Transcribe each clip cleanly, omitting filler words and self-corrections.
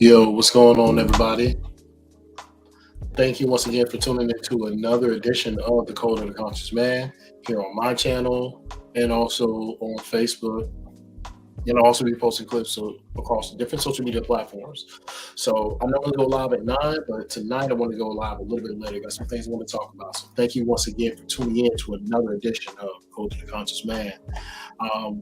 Yo, what's going on, everybody? Thank you once again for tuning into another edition of The Code of the Conscious Man here on my channel and also on Facebook. And I'll also be posting clips across different social media platforms. So I normally go live at 9, but tonight I want to go live a little bit later. Got some things I want to talk about. So thank you once again for tuning in to another edition of Code of the Conscious Man. Um,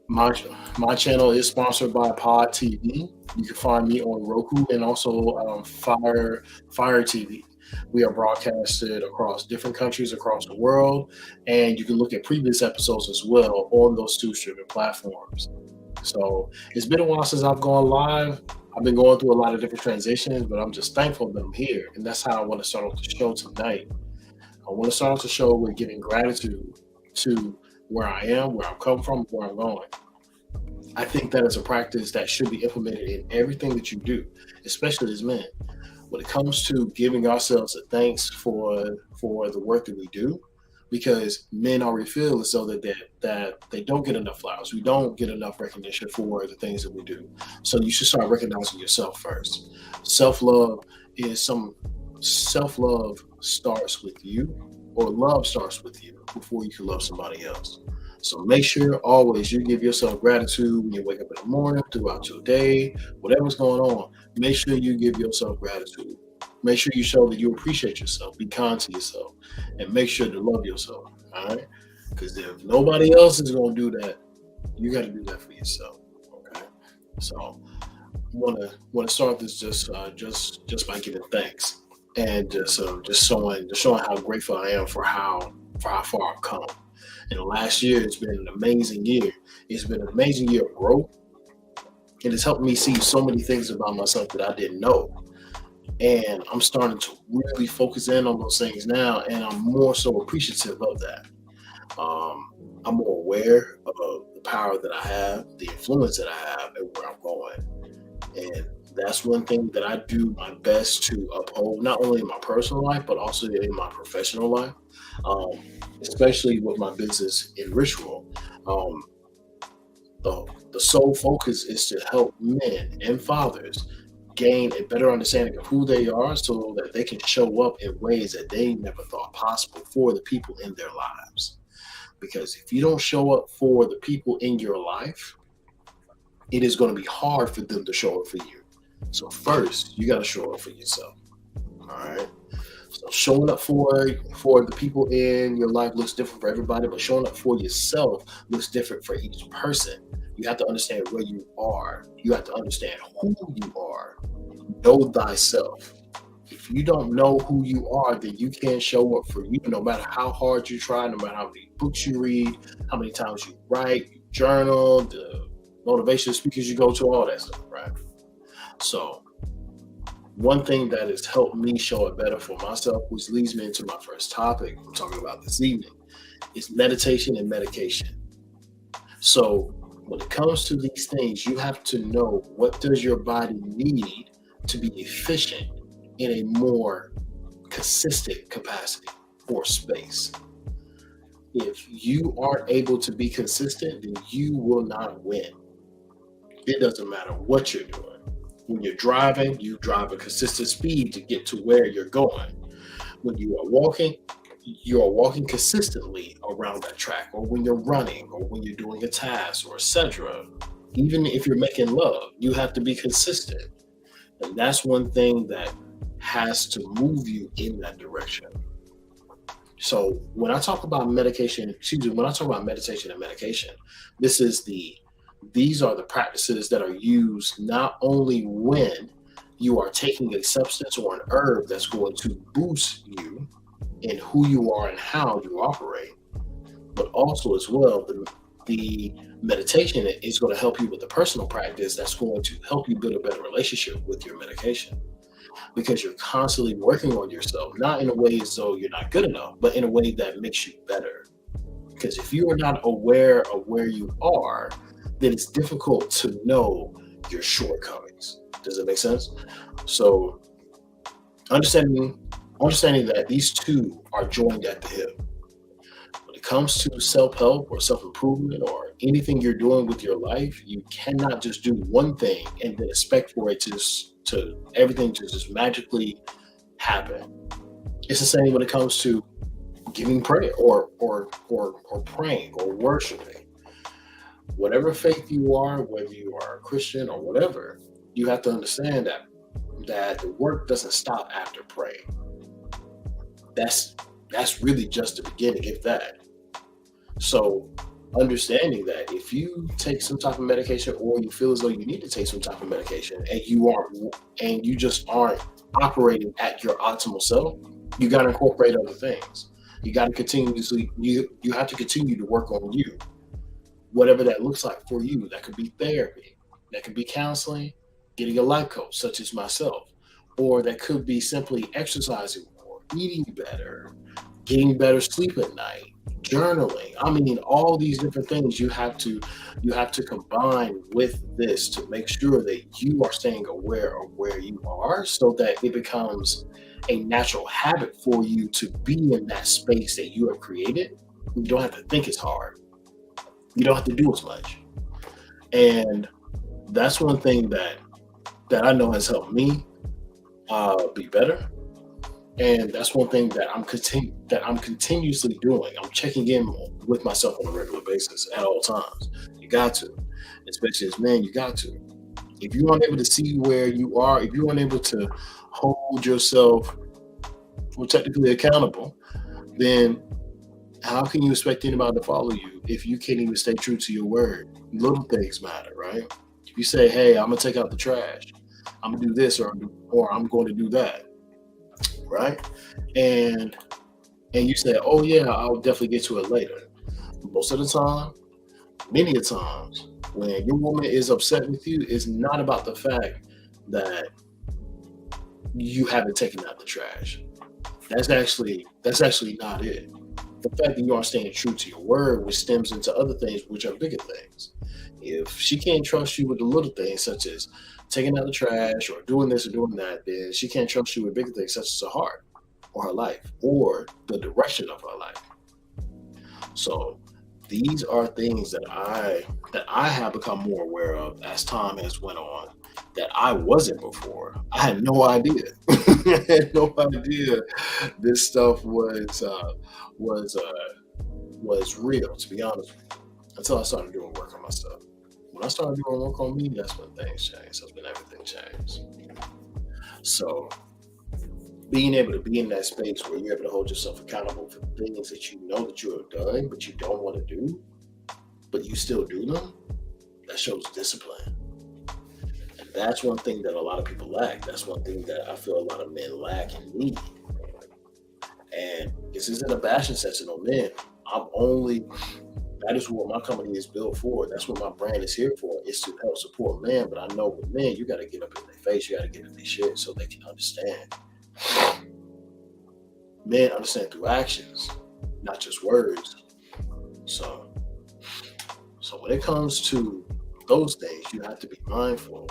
my my channel is sponsored by Pod TV. You can find me on Roku and also Fire TV. We are broadcasted across different countries across the world, and you can look at previous episodes as well on those two streaming platforms. So it's been a while since I've gone live. I've been going through a lot of different transitions, but I'm just thankful that I'm here, and that's how I want to start off the show tonight. I want to start off the show with giving gratitude to where I am, where I've come from, where I'm going. I think that is a practice that should be implemented in everything that you do, especially as men. When it comes to giving ourselves a thanks for the work that we do, because men already feel as though that they don't get enough flowers. We don't get enough recognition for the things that we do. So you should start recognizing yourself first. Self love is some self love starts with you, or love starts with you before you can love somebody else. So make sure always you give yourself gratitude when you wake up in the morning, throughout your day, whatever's going on. Make sure you give yourself gratitude. Make sure you show that you appreciate yourself. Be kind to yourself, and make sure to love yourself. All right, because if nobody else is going to do that, you got to do that for yourself. Okay, so want to start this just by giving thanks and just showing how grateful I am for how far I've come. And the last year, it's been an amazing year. It's been an amazing year of growth. It has helped me see so many things about myself that I didn't know. And I'm starting to really focus in on those things now, and I'm more so appreciative of that. I'm more aware of the power that I have, the influence that I have, and where I'm going. And that's one thing that I do my best to uphold, not only in my personal life, but also in my professional life, um, especially with my business in Ritual. Um, the sole focus is to help men and fathers gain a better understanding of who they are so that they can show up in ways that they never thought possible for the people in their lives. Because if you don't show up for the people in your life, it is going to be hard for them to show up for you. So first, you got to show up for yourself. All right. So showing up for the people in your life looks different for everybody, but showing up for yourself looks different for each person. You have to understand where you are. You have to understand who you are. Know thyself. If you don't know who you are, then you can't show up for you no matter how hard you try, no matter how many books you read, how many times you write, you journal, the motivational speakers you go to, all that stuff, right? So one thing that has helped me show it better for myself, which leads me into my first topic I'm talking about this evening, is meditation and medication. So when it comes to these things, you have to know what does your body need to be efficient in a more consistent capacity or space. If you aren't able to be consistent, then you will not win. It doesn't matter what you're doing. When you're driving, you drive a consistent speed to get to where you're going. When you are walking consistently around that track, or when you're running, or when you're doing a task, or etc. Even if you're making love, you have to be consistent. And that's one thing that has to move you in that direction. So when I talk about when I talk about meditation and medication, these are the practices that are used not only when you are taking a substance or an herb that's going to boost you in who you are and how you operate, but also as well the meditation is going to help you with the personal practice that's going to help you build a better relationship with your medication, because you're constantly working on yourself, not in a way as though you're not good enough, but in a way that makes you better. Because if you are not aware of where you are, then it's difficult to know your shortcomings. Does it make sense? So understanding understanding that these two are joined at the hip. When it comes to self-help or self-improvement or anything you're doing with your life, you cannot just do one thing and then expect for it to everything to just magically happen. It's the same when it comes to giving prayer or praying or worshiping. Whatever faith you are, whether you are a Christian or whatever, you have to understand that the work doesn't stop after praying. That's that's really just the beginning, if that. So understanding that if you take some type of medication or you feel as though you need to take some type of medication and you just aren't operating at your optimal self, you got to incorporate other things. You got to continuously you have to continue to work on you, whatever that looks like for you. That could be therapy, that could be counseling, getting a life coach such as myself, or that could be simply exercising more, eating better, getting better sleep at night, journaling. I mean, all these different things you have to combine with this to make sure that you are staying aware of where you are so that it becomes a natural habit for you to be in that space that you have created. You don't have to think as hard. You don't have to do as much. And that's one thing that I know has helped me be better. And that's one thing that I'm continuously doing. I'm checking in with myself on a regular basis at all times. You got to, especially as men, you got to. If you aren't able to see where you are, if you aren't able to hold yourself, well, technically accountable, then how can you expect anybody to follow you if you can't even stay true to your word? Little things matter, right? If you say, "Hey, I'm gonna take out the trash," "I'm gonna do this," or "I'm going to do that," right? And and you say, "Oh yeah, I'll definitely get to it later." Most of the time, many a times, when your woman is upset with you, it's not about the fact that you haven't taken out the trash. That's actually not it. The fact that you aren't staying true to your word, which stems into other things, which are bigger things. If she can't trust you with the little things, such as taking out the trash or doing this or doing that, then she can't trust you with bigger things, such as her heart or her life or the direction of her life. So these are things that I have become more aware of as time has went on that I wasn't before. I had no idea. I had no idea this stuff was was real. To be honest with you, until I started doing work on myself. When I started doing work on me, that's when things changed. That's when everything changed. So being able to be in that space where you're able to hold yourself accountable for things that you know that you have done, but you don't want to do, but you still do them, that shows discipline. And that's one thing that a lot of people lack. That's one thing that I feel a lot of men lack and need. And this isn't a bashing session on men. I'm only that is what my company is built for. That's what my brand is here for, is to help support men. But I know with men, you gotta get up in their face, you gotta get in their shit so they can understand. Men understand through actions, not just words. So so when it comes to those things, you have to be mindful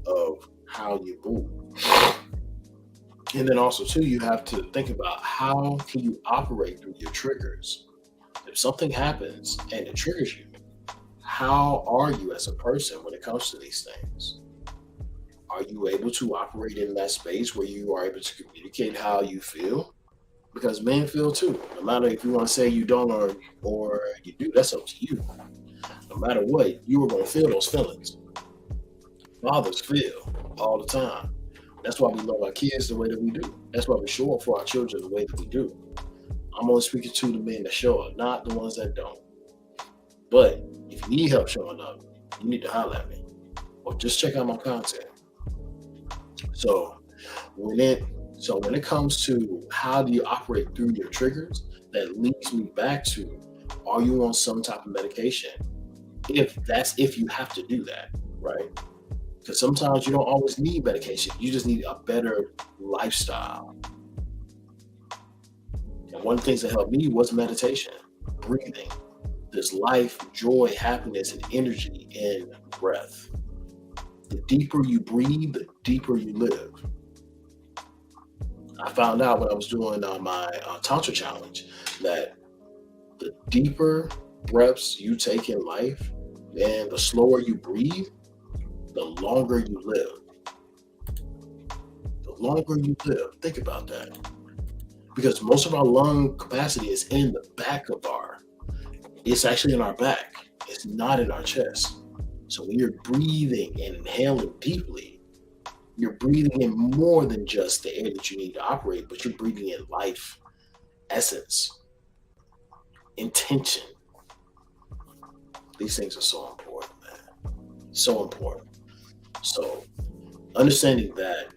of how you move. And then also too, you have to think about how can you operate through your triggers. If something happens and it triggers you, how are you as a person when it comes to these things? Are you able to operate in that space where you are able to communicate how you feel? Because men feel too. No matter if you want to say you don't or you do, that's up to you. No matter what, you are going to feel those feelings. Fathers feel all the time. That's why we love our kids the way that we do. That's why we show up for our children the way that we do. I'm only speaking to the men that show up, not the ones that don't. But if you need help showing up, you need to holler at me or just check out my content. So when it when it comes to how do you operate through your triggers, that leads me back to, are you on some type of medication? If you have to do that, right? Because sometimes you don't always need medication. You just need a better lifestyle. And one of the things that helped me was meditation, breathing. There's life, joy, happiness, and energy in breath. The deeper you breathe, the deeper you live. I found out when I was doing my Tantra challenge that the deeper breaths you take in life and the slower you breathe, the longer you live. The longer you live. Think about that. Because most of our lung capacity is in the back of it's actually in our back. It's not in our chest. So when you're breathing and inhaling deeply, you're breathing in more than just the air that you need to operate, but you're breathing in life, essence, intention. These things are so important, man. So important. So understanding that,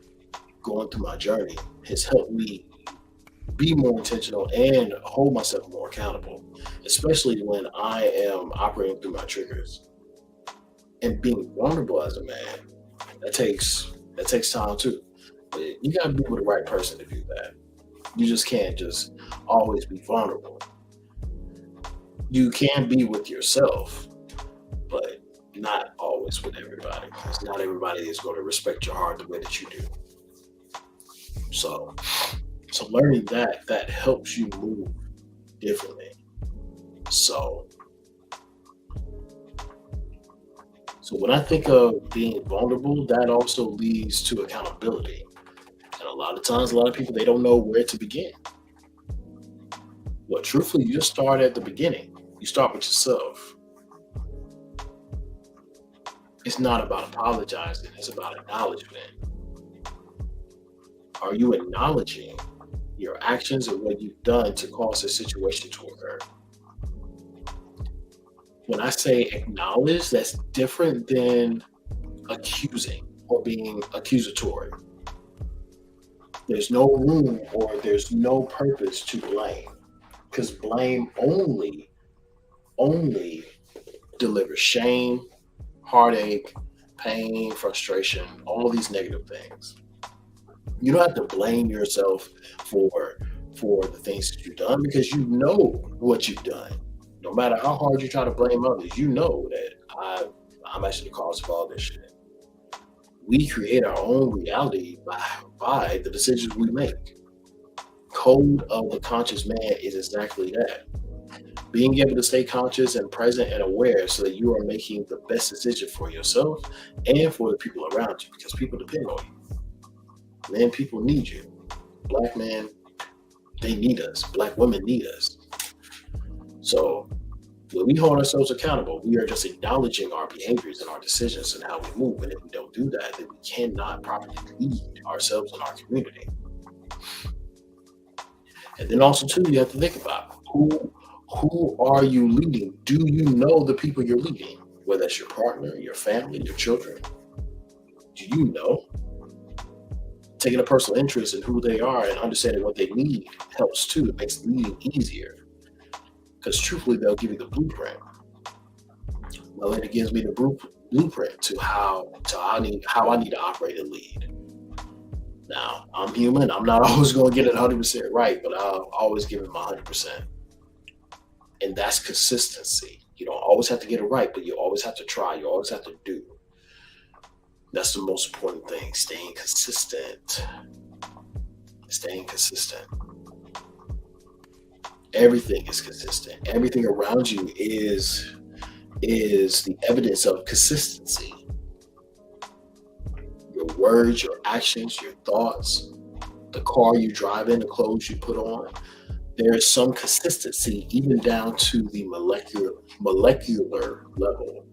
going through my journey has helped me be more intentional and hold myself more accountable, especially when I am operating through my triggers. And being vulnerable as a man, that takes time too. But you gotta be with the right person to do that. You just can't just always be vulnerable. You can be with yourself, but not always with everybody. Because not everybody is going to respect your heart the way that you do. So, so learning that helps you move differently. So, so when I think of being vulnerable, that also leads to accountability. And a lot of times, a lot of people they don't know where to begin. Well, truthfully, you just start at the beginning. You start with yourself. It's not about apologizing, it's about acknowledgement. Are you acknowledging your actions and what you've done to cause this situation to occur? When I say acknowledge, that's different than accusing or being accusatory. There's no room or there's no purpose to blame because blame only delivers shame, heartache, pain, frustration, all these negative things. You don't have to blame yourself for the things that you've done because you know what you've done. No matter how hard you try to blame others, you know that I'm actually the cause of all this shit. We create our own reality by the decisions we make. Code of the conscious man is exactly that. Being able to stay conscious and present and aware so that you are making the best decision for yourself and for the people around you because people depend on you. Man, people need you. Black men, they need us. Black women need us. So when we hold ourselves accountable, we are just acknowledging our behaviors and our decisions and how we move. And if we don't do that, then we cannot properly lead ourselves and our community. And then also too, you have to think about who are you leading? Do you know the people you're leading? Whether it's your partner, your family, your children. Do you know? Taking a personal interest in who they are and understanding what they need helps too. It makes leading easier. Because truthfully, they'll give you the blueprint. Well, it gives me the blueprint to how I need to operate and lead. Now, I'm human. I'm not always going to get it 100% right, but I'll always give it my 100%. And that's consistency. You don't always have to get it right, but you always have to try. You always have to do. That's the most important thing. Staying consistent. Staying consistent. Everything is consistent. Everything around you is the evidence of consistency. Your words, your actions, your thoughts, the car you drive in, the clothes you put on. There is some consistency even down to the molecular level.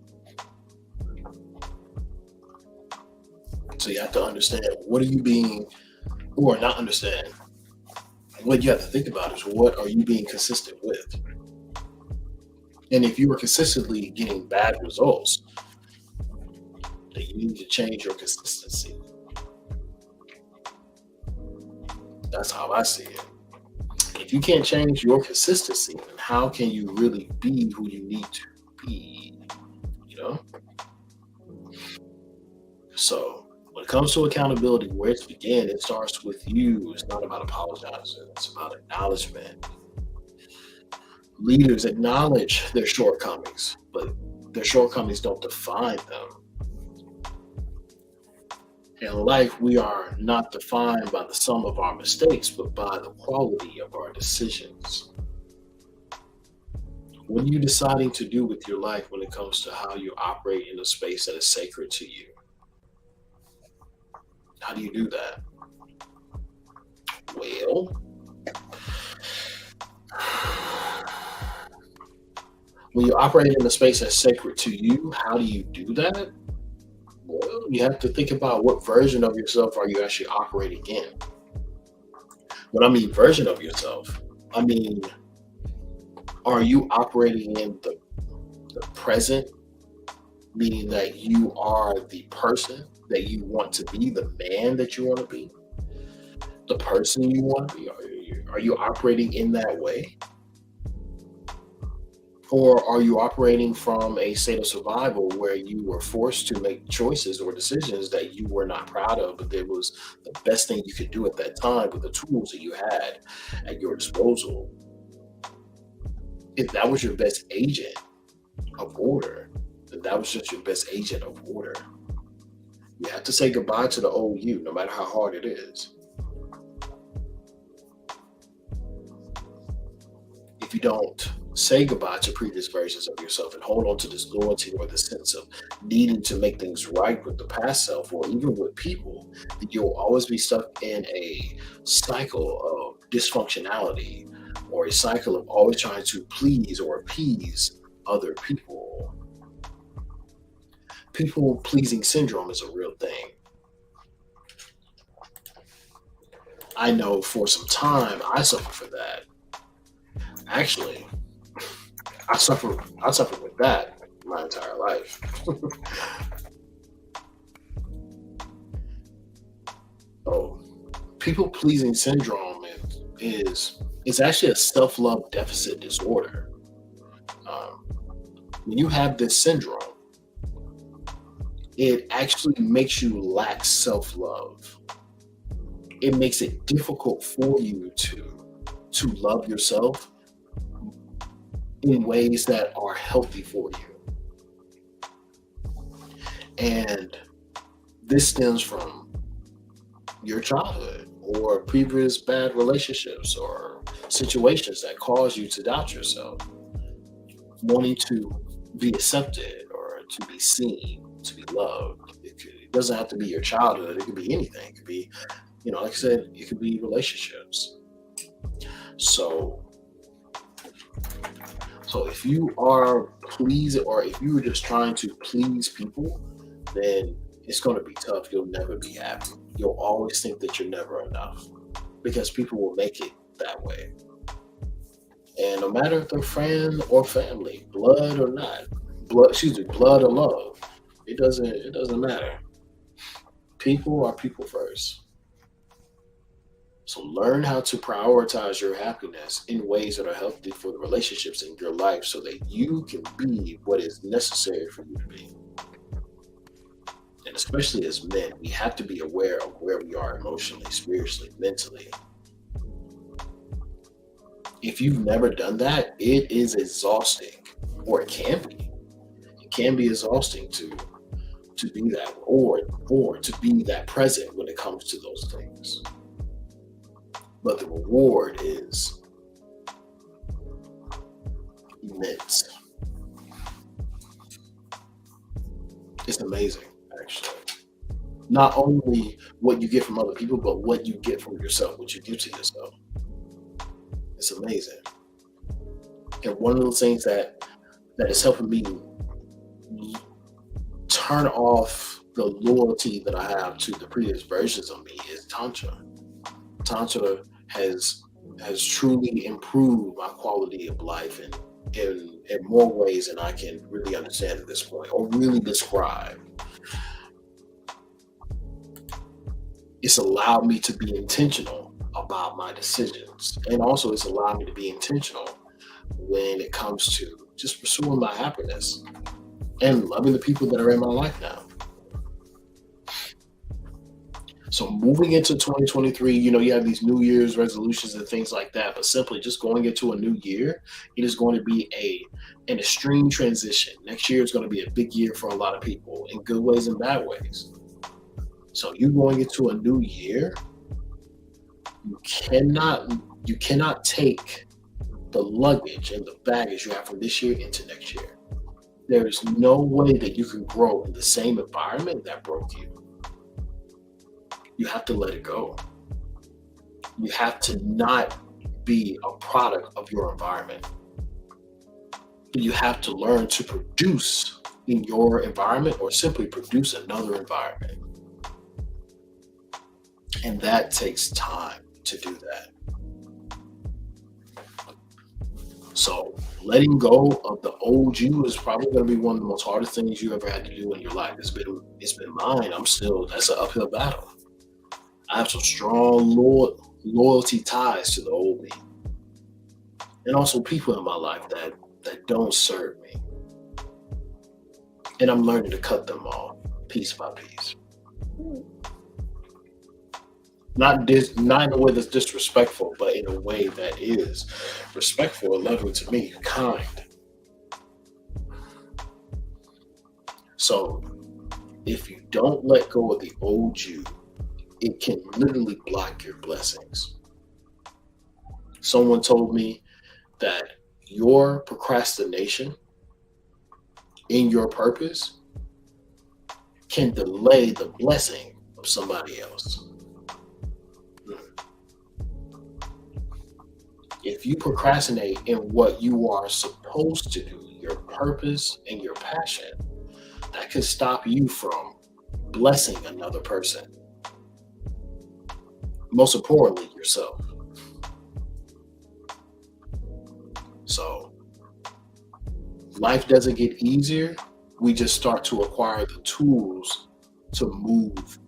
So you have to understand what are you being, or not understand. What you have to think about is what are you being consistent with? And if you are consistently getting bad results, then you need to change your consistency. That's how I see it. If you can't change your consistency, then how can you really be who you need to be? You know? So when it comes to accountability, where it's begin, it starts with you. It's not about apologizing. It's about acknowledgement. Leaders acknowledge their shortcomings, but their shortcomings don't define them. In life, we are not defined by the sum of our mistakes, but by the quality of our decisions. What are you deciding to do with your life when it comes to how you operate in a space that is sacred to you? How do you do that? Well, when you operate in a space that's sacred to you, how do you do that? Well, you have to think about what version of yourself are you actually operating in. When I mean version of yourself, I mean, are you operating in the present, meaning that you are the person that you want to be, the man that you want to be, the person you want to be? Are you operating in that way? Or are you operating from a state of survival where you were forced to make choices or decisions that you were not proud of, but it was the best thing you could do at that time with the tools that you had at your disposal? If that was your best agent of order, then that was just your best agent of order. You have to say goodbye to the old you, no matter how hard it is. If you don't say goodbye to previous versions of yourself and hold on to this loyalty or the sense of needing to make things right with the past self or even with people, then you'll always be stuck in a cycle of dysfunctionality or a cycle of always trying to please or appease other people. People pleasing syndrome is a real thing. I know for some time I suffered for that. Actually, I suffered with that my entire life. So people pleasing syndrome is actually a self love deficit disorder. Um, when you have this syndrome, it actually makes you lack self love. It makes it difficult for you to love yourself in ways that are healthy for you. And this stems from your childhood or previous bad relationships or situations that cause you to doubt yourself, wanting to be accepted or to be seen, to be loved. It doesn't have to be your childhood, it could be anything. It could be, like I said, it could be relationships. So so if you are pleasing or if you are just trying to please people, then it's going to be tough. You'll never be happy. You'll always think that you're never enough because people will make it that way. And no matter if they're friend or family, blood or not, blood or love, it doesn't matter. People are people first. So learn how to prioritize your happiness in ways that are healthy for the relationships in your life so that you can be what is necessary for you to be. And especially as men, we have to be aware of where we are emotionally, spiritually, mentally. If you've never done that, it is exhausting, or it can be. It can be exhausting to be that, or to be that present when it comes to those things. But the reward is immense. It's amazing, actually. Not only what you get from other people, but what you get from yourself, what you give to yourself. It's amazing. And one of those things that is helping me turn off the loyalty that I have to the previous versions of me is Tantra. Tantra has truly improved my quality of life in more ways than I can really understand at this point or really describe. It's allowed me to be intentional about my decisions. And also it's allowed me to be intentional when it comes to just pursuing my happiness and loving the people that are in my life now. So moving into 2023, you have these New Year's resolutions and things like that, but simply just going into a new year, it is going to be an extreme transition. Next year is going to be a big year for a lot of people in good ways and bad ways. So you going into a new year, you cannot take the luggage and the baggage you have from this year into next year. There is no way that you can grow in the same environment that broke you. You have to let it go. You have to not be a product of your environment. But you have to learn to produce in your environment or simply produce another environment. And that takes time to do that. So letting go of the old you is probably going to be one of the most hardest things you ever had to do in your life. It's been mine. That's an uphill battle. I have some strong loyalty ties to the old me. And also people in my life that don't serve me. And I'm learning to cut them off piece by piece. Not in a way that's disrespectful, but in a way that is respectful and loving to me, kind. So if you don't let go of the old you, it can literally block your blessings. Someone told me that your procrastination in your purpose can delay the blessing of somebody else. If you procrastinate in what you are supposed to do, your purpose and your passion, that can stop you from blessing another person. Most importantly, yourself. So, life doesn't get easier. We just start to acquire the tools to move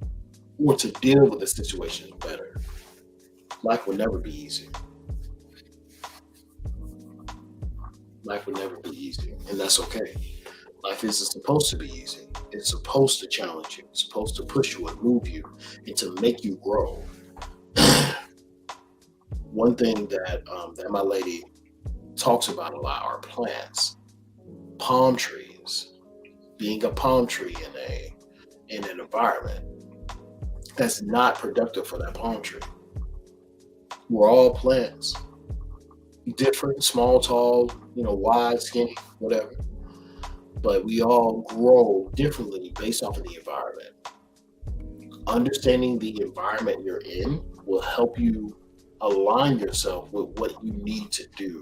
or to deal with the situation better. Life will never be easier. Life will never be easy, and that's okay. Life isn't supposed to be easy. It's supposed to challenge you. It's supposed to push you and move you and to make you grow. One thing that my lady talks about a lot are plants, palm trees. Being a palm tree in an environment that's not productive for that palm tree. We're all plants. Different, small, tall, wide, skinny, whatever. But we all grow differently based off of the environment. Understanding the environment you're in will help you align yourself with what you need to do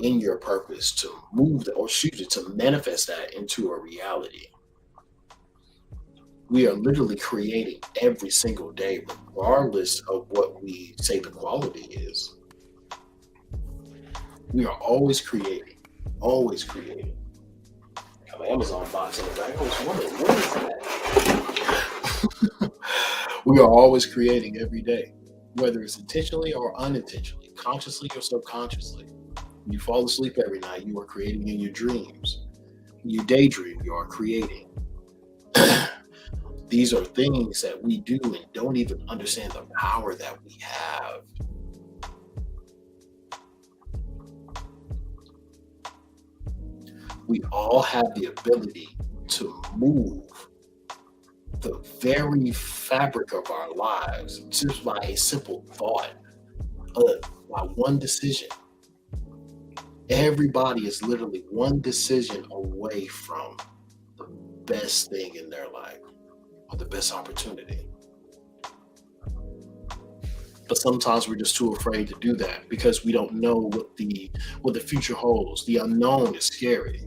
in your purpose to move that, or to manifest that into a reality. We are literally creating every single day, regardless of what we say the quality is. We are always creating, always creating. I have an Amazon box in the back. I was wondering, what is that? We are always creating every day, whether it's intentionally or unintentionally, consciously or subconsciously. When you fall asleep every night, you are creating in your dreams. When you daydream, you are creating. These are things that we do and don't even understand the power that we have. We all have the ability to move the very fabric of our lives just by a simple thought, by one decision. Everybody is literally one decision away from the best thing in their life or the best opportunity. But sometimes we're just too afraid to do that because we don't know what the future holds. The unknown is scary.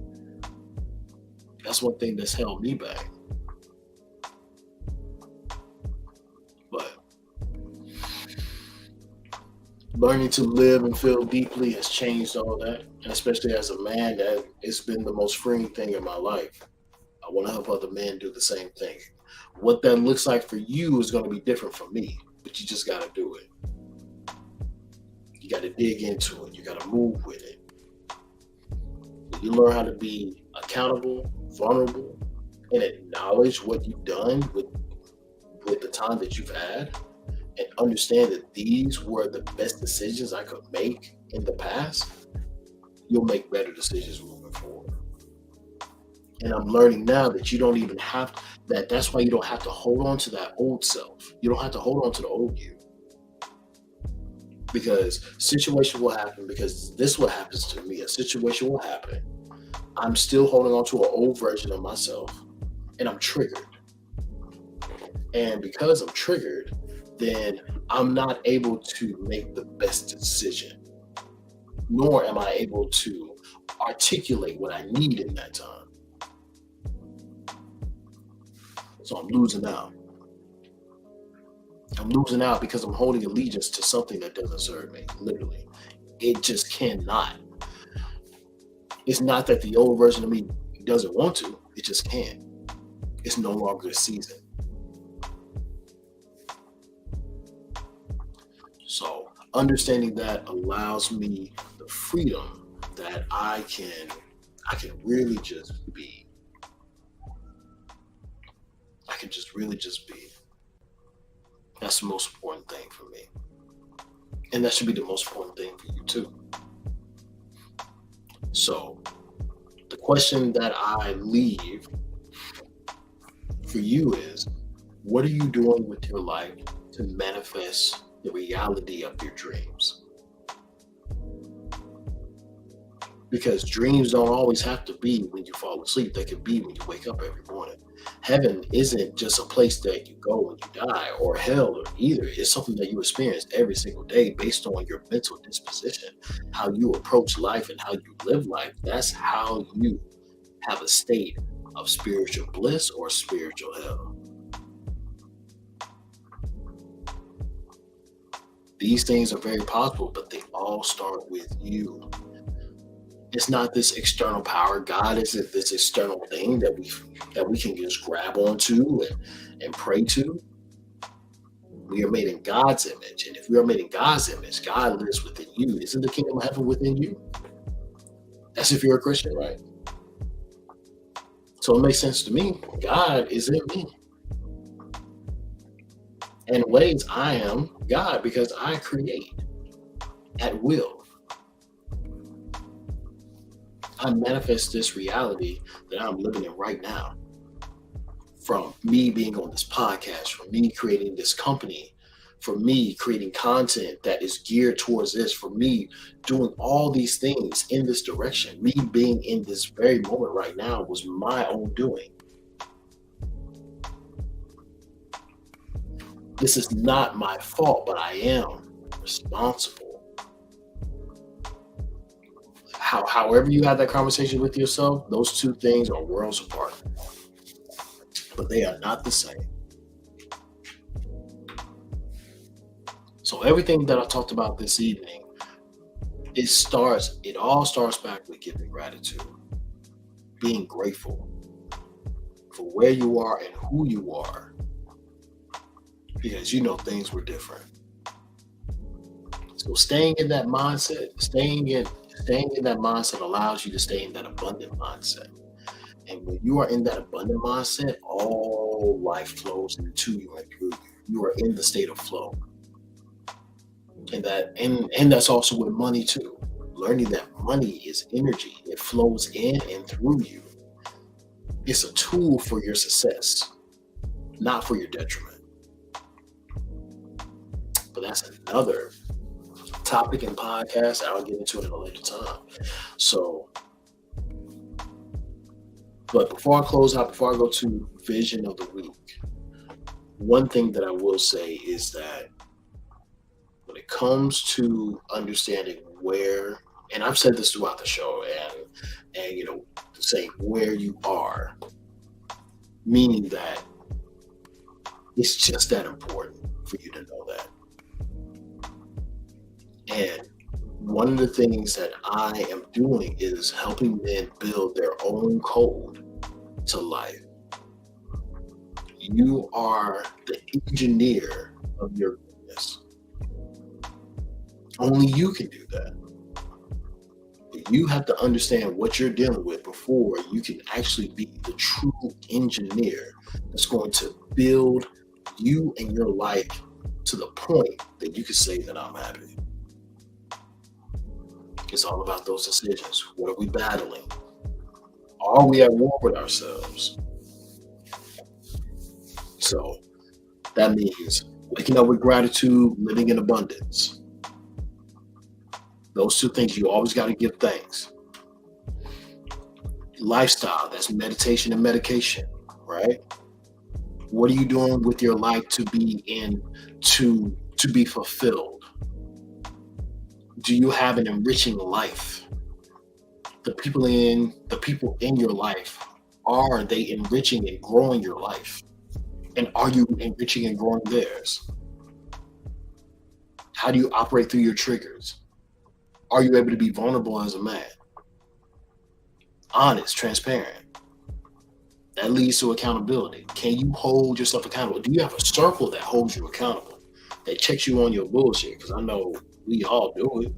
That's one thing that's held me back. But learning to live and feel deeply has changed all that. And especially as a man, that it's been the most freeing thing in my life. I want to help other men do the same thing. What that looks like for you is going to be different from me, but you just got to do it. You got to dig into it. You got to move with it. When you learn how to be accountable, vulnerable, and acknowledge what you've done with the time that you've had, and understand that these were the best decisions I could make in the past, you'll make better decisions moving forward. And I'm learning now that you don't even have that's why you don't have to hold on to that old self. You don't have to hold on to the old you. because situation will happen, because this what happens to me. A situation will happen. I'm still holding on to an old version of myself, and I'm triggered. And because I'm triggered, then I'm not able to make the best decision, nor am I able to articulate what I need in that time. So I'm losing out. I'm losing out because I'm holding allegiance to something that doesn't serve me, literally. It just cannot. It's not that the old version of me doesn't want to, it just can't. It's no longer a season. So understanding that allows me the freedom that I can really just be. I can just really just be. That's the most important thing for me. And that should be the most important thing for you too. So the question that I leave for you is, what are you doing with your life to manifest the reality of your dreams? Because dreams don't always have to be when you fall asleep. They can be when you wake up every morning. Heaven isn't just a place that you go when you die, or hell or either. It's something that you experience every single day based on your mental disposition, how you approach life and how you live life. That's how you have a state of spiritual bliss or spiritual hell. These things are very possible, but they all start with you. It's not this external power. God isn't this external thing that we can just grab onto and pray to. We are made in God's image. And if we are made in God's image, God lives within you. Isn't the kingdom of heaven within you? That's if you're a Christian, right? So it makes sense to me. God is in me. And in ways, I am God because I create at will. I manifest this reality that I'm living in right now. From me being on this podcast, from me creating this company, from me creating content that is geared towards this, for me doing all these things in this direction, me being in this very moment right now was my own doing. This is not my fault, but I am responsible. However you have that conversation with yourself, those two things are worlds apart. But they are not the same. So everything that I talked about this evening, it all starts back with giving gratitude, being grateful for where you are and who you are, because things were different. So staying in that mindset, staying in that mindset allows you to stay in that abundant mindset. And when you are in that abundant mindset, all life flows into you and through you. You are in the state of flow. And that's also with money too. Learning that money is energy. It flows in and through you. It's a tool for your success, not for your detriment. But that's another topic and podcast. I'll get into it at a later time. But before I close out, before I go to vision of the week, one thing that I will say is that when it comes to understanding where, and I've said this throughout the show, and saying where you are, meaning that it's just that important for you to know that. And one of the things that I am doing is helping men build their own code to life. You are the engineer of your business. Only you can do that. But you have to understand what you're dealing with before you can actually be the true engineer that's going to build you and your life to the point that you can say that I'm happy. It's all about those decisions. What are we battling? Are we at war with ourselves? So that means waking up with gratitude, living in abundance. Those two things you always got to give thanks. Lifestyle, that's meditation and medication, right? What are you doing with your life to be fulfilled? Do you have an enriching life? The people in your life, are they enriching and growing your life? And are you enriching and growing theirs? How do you operate through your triggers? Are you able to be vulnerable as a man? Honest, transparent. That leads to accountability. Can you hold yourself accountable? Do you have a circle that holds you accountable, that checks you on your bullshit? Because I know we all do it.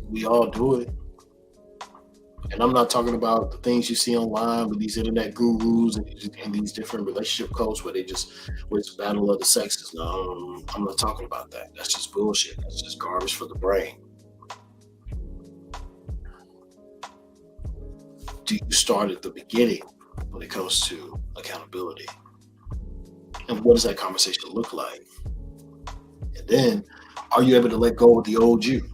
We all do it. And I'm not talking about the things you see online with these internet gurus and these different relationship coaches where it's battle of the sexes. No, I'm not talking about that. That's just bullshit. That's just garbage for the brain. Do you start at the beginning when it comes to accountability? And what does that conversation look like? And then, are you able to let go of the old you?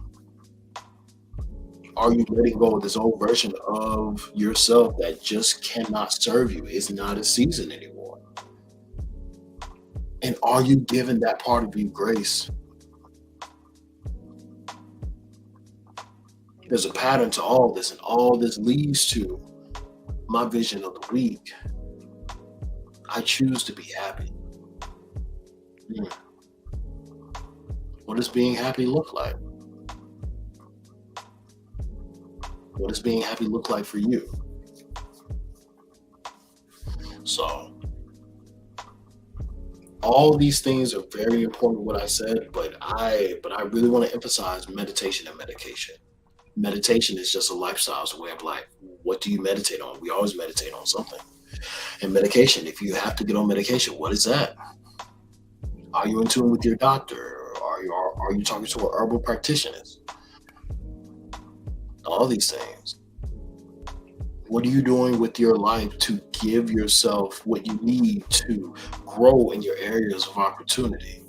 Are you letting go of this old version of yourself that just cannot serve you? It's not a season anymore. And are you giving that part of you grace? There's a pattern to all this, and all this leads to my vision of the week. I choose to be happy. What does being happy look like? What does being happy look like for you? So, all these things are very important, what I said, but I really want to emphasize meditation and medication. Meditation is just a lifestyle, it's a way of life. What do you meditate on? We always meditate on something. And medication, if you have to get on medication, what is that? Are you in tune with your doctor? Are you talking to a herbal practitioner? All these things. What are you doing with your life to give yourself what you need to grow in your areas of opportunity?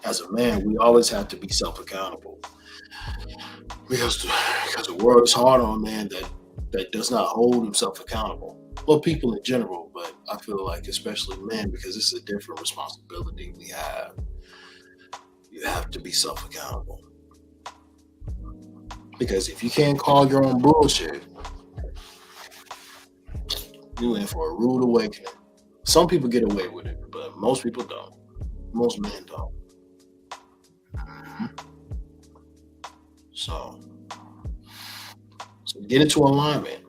As a man, we always have to be self-accountable. Because the world is hard on a man that does not hold himself accountable. Well, people in general, but I feel like especially men, because this is a different responsibility we have. You have to be self-accountable. Because if you can't call your own bullshit, you're in for a rude awakening. Some people get away with it, but most people don't. Most men don't. So get into alignment.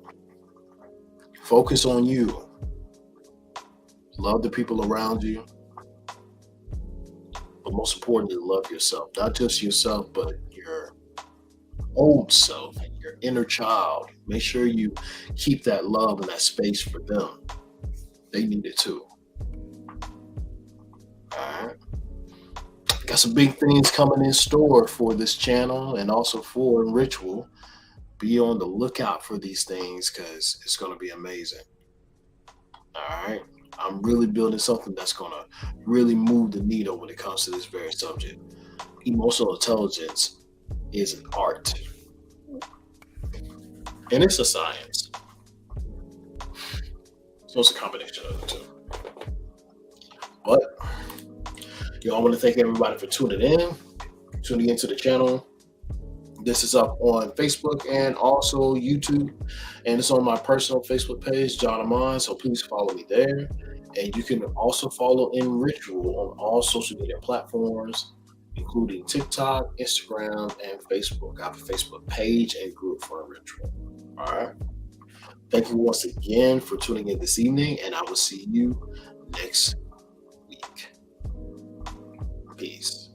Focus on you. Love the people around you. But most importantly, love yourself. Not just yourself, but your old self and your inner child. Make sure you keep that love and that space for them. They need it too. Alright. Got some big things coming in store for this channel and also for Ritual. Be on the lookout for these things because it's going to be amazing. Alright. I'm really building something that's going to really move the needle when it comes to this very subject. Emotional intelligence is an art. And it's a science. So it's a combination of the two. But, I want to thank everybody for tuning into the channel. This is up on Facebook and also YouTube. And it's on my personal Facebook page, John Amon. So please follow me there. And you can also follow Ritual on all social media platforms, including TikTok, Instagram, and Facebook. I have a Facebook page and group for Ritual. All right. Thank you once again for tuning in this evening, and I will see you next week. Peace.